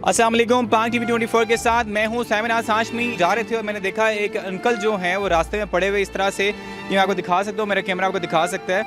अस्सलाम वालेकुम, पाक टीवी 24 के साथ मैं हूं साइमन हाशमी। जा रहे थे और मैंने देखा एक अंकल जो हैं वो रास्ते में पड़े हुए इस तरह से, ये मैं आपको दिखा सकता हूँ, मेरा कैमरा आपको दिखा सकता है।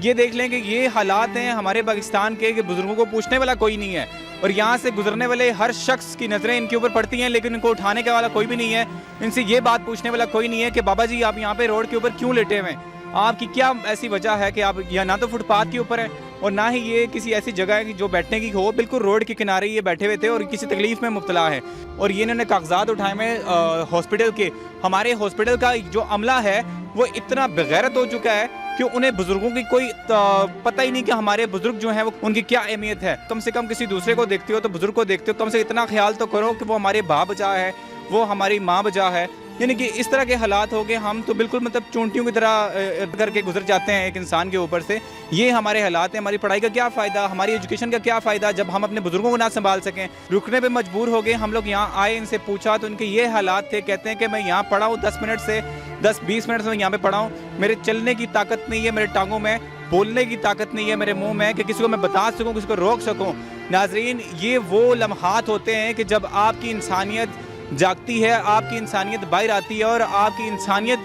ये देख लें कि ये हालात हैं हमारे पाकिस्तान के कि बुज़ुर्गों को पूछने वाला कोई नहीं है और यहाँ से गुजरने वाले हर शख्स की नज़रें इनके ऊपर पड़ती हैं, लेकिन इनको उठाने के वाला कोई भी नहीं है। इनसे ये बात पूछने वाला कोई नहीं है कि बाबा जी आप यहाँ पे रोड के ऊपर क्यों लेटे हुए हैं, आपकी क्या ऐसी वजह है कि आप यहाँ ना तो फुटपाथ के ऊपर है और ना ही ये किसी ऐसी जगह है कि जो बैठने की हो, बिल्कुल रोड के किनारे ये बैठे हुए थे और किसी तकलीफ में मुब्तला है। और ये इन्होंने कागजात उठाए में हॉस्पिटल के, हमारे हॉस्पिटल का जो अमला है वो इतना बेगैरत हो चुका है कि उन्हें बुजुर्गों की कोई पता ही नहीं कि हमारे बुजुर्ग जो हैं वो उनकी क्या अहमियत है। कम से कम किसी दूसरे को देखते हो तो बुजुर्ग को देखते हो, कम से इतना ख्याल तो करो कि वो हमारे बाप बचा है, वो हमारी माँ बचा है। यानी कि इस तरह के हालात हो गए, हम तो बिल्कुल मतलब चूंटियों की तरह करके गुजर जाते हैं एक इंसान के ऊपर से। ये हमारे हालात हैं। हमारी पढ़ाई का क्या फ़ायदा, हमारी एजुकेशन का क्या फ़ायदा जब हम अपने बुजुर्गों को ना संभाल सकें। रुकने पे मजबूर हो गए हम लोग। यहाँ आए, इनसे पूछा तो इनके ये हालात थे। कहते हैं कि मैं यहाँ पढ़ा हूँ 10 मिनट से 10-20 मिनट से मैं यहाँ पे पढ़ा हूँ, मेरे चलने की ताकत नहीं है, मेरे टांगों में बोलने की ताकत नहीं है, मेरे मुंह में कि किसी को मैं बता सकूं, किसी को रोक सकूं। नाजरीन, ये वो लम्हात होते हैं कि जब आपकी इंसानियत जागती है, आपकी इंसानियत बाहर आती है और आपकी इंसानियत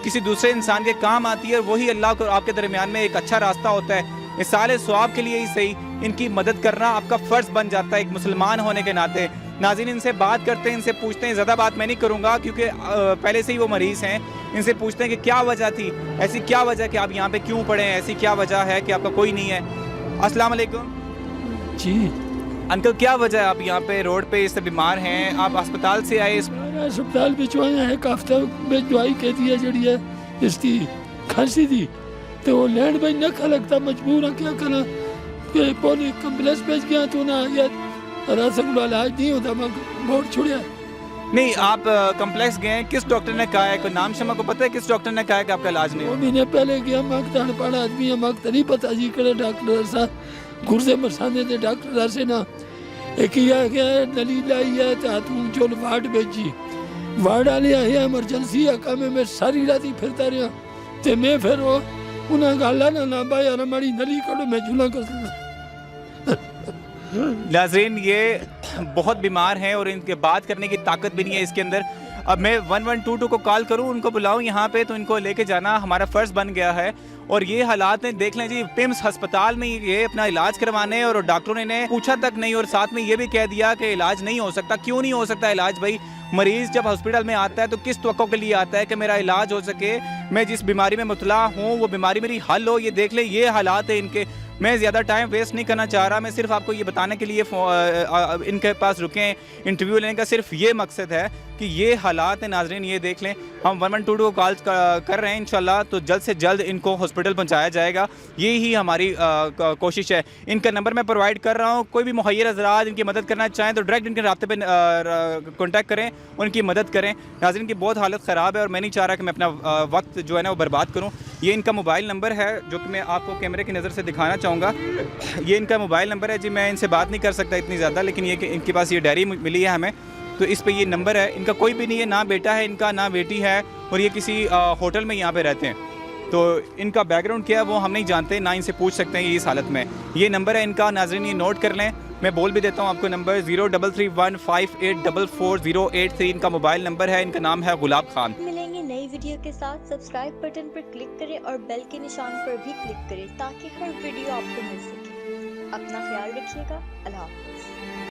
किसी दूसरे इंसान के काम आती है और वही अल्लाह को आपके दरमियान में एक अच्छा रास्ता होता है। इस साले सवाब के लिए ही सही इनकी मदद करना आपका फ़र्ज़ बन जाता है एक मुसलमान होने के नाते। नाज़रीन, इनसे बात करते हैं, इनसे पूछते हैं। ज़्यादा बात मैं नहीं करूँगा क्योंकि पहले से ही वो मरीज़ हैं। इनसे पूछते हैं कि क्या वजह थी, ऐसी क्या वजह कि आप यहाँ पे क्यों पड़े हैं, ऐसी क्या वजह है कि आपका कोई नहीं है। अस्सलाम वालेकुम जी अंकल, क्या वजह है आप यहाँ पे रोड पे इससे बीमार हैं, आप अस्पताल से आए? अस्पताल में जो है एक हफ्ता में दवाई कह दिया जड़ी है इसकी खांसी थी तो वो लैंड में न लगता, मजबूर है क्या करना। पौने कम्प्लेक्स भेज गया तो ना आ गया, राशन का इलाज नहीं होता, मैं बहुत छुड़िया। नहीं, आप कम्प्लेक्स गए हैं, किस डॉक्टर ने कहा है, कोई नाम शमा को पता है किस डॉक्टर ने कहा है कि आपका इलाज नहीं वो हो? महीने पहले गया, मांगता पड़ा आदमी है, मांगता नहीं पता जी करे डॉक्टर सा गुर्दे मसाने दे डॉक्टर से ना एक ही आ गया नली लाई है तो तू चल वार्ड भेजी, वार्ड वाले आए एमरजेंसी है काम में सारी रात ही फिरता रहा ते मैं फिर वो उन्हें गाला ना भाई यार हमारी नली करो मैं झूला कर। नाज़रीन, ये बहुत बीमार हैं और इनके बात करने की ताकत भी नहीं है इसके अंदर। अब मैं 1122 को कॉल करूं, उनको बुलाऊं यहाँ पे, तो इनको लेके जाना हमारा फ़र्ज़ बन गया है। और ये हालात हैं, देख लें जी, पिम्स अस्पताल में ये अपना इलाज करवाने और डॉक्टरों ने इन्हें पूछा तक नहीं और साथ में ये भी कह दिया कि इलाज नहीं हो सकता। क्यों नहीं हो सकता इलाज भाई? मरीज़ जब हॉस्पिटल में आता है तो किस तवक्को के लिए आता है कि मेरा इलाज हो सके, मैं जिस बीमारी में मुबतला हूँ वो बीमारी मेरी हल हो। ये देख लें, ये हालात है इनके। मैं ज़्यादा टाइम वेस्ट नहीं करना चाह रहा, मैं सिर्फ आपको ये बताने के लिए इनके पास रुके, इंटरव्यू लेने का सिर्फ ये मकसद है कि ये हालात हैं। नाजरीन, ये देख लें, हम 1122 को कॉल कर रहे हैं, इंशाल्लाह तो जल्द से जल्द इनको हॉस्पिटल पहुंचाया जाएगा, यही ही हमारी कोशिश है। इनका नंबर मैं प्रोवाइड कर रहा हूँ, कोई भी मुहैयर हज़रात इनकी मदद करना चाहें तो डायरेक्ट इनके राब्ते पर कॉन्टैक्ट करें और इनकी मदद करें। नाजरीन, की बहुत हालत ख़राब है और मैं नहीं चाह रहा कि मैं अपना वक्त जो है ना वो बर्बाद करूँ। ये इनका मोबाइल नंबर है जो कि मैं आपको कैमरे की नज़र से दिखाना चाहूँगा। ये इनका मोबाइल नंबर है जी, मैं इनसे बात नहीं कर सकता इतनी ज़्यादा, लेकिन ये कि इनके पास ये डायरी मिली है हमें, तो इस पे ये नंबर है। इनका कोई भी नहीं है, ना बेटा है इनका ना बेटी है और ये किसी होटल में यहाँ पे रहते हैं। तो इनका बैकग्राउंड क्या है वो हम नहीं जानते, ना इनसे पूछ सकते हैं इस हालत में। ये नंबर है इनका, नाज़रीन ये नोट कर लें, मैं बोल भी देता हूँ आपको नंबर 0331584408 इनका मोबाइल नंबर है। इनका नाम है गुलाब खान। मिलेंगे नई वीडियो के साथ, सब्सक्राइब बटन पर क्लिक करें और बेल के निशान पर भी क्लिक करें ताकि हर वीडियो आपको मिल सके। अपना ख्याल रखिएगा। अल्लाह हाफ़िज़।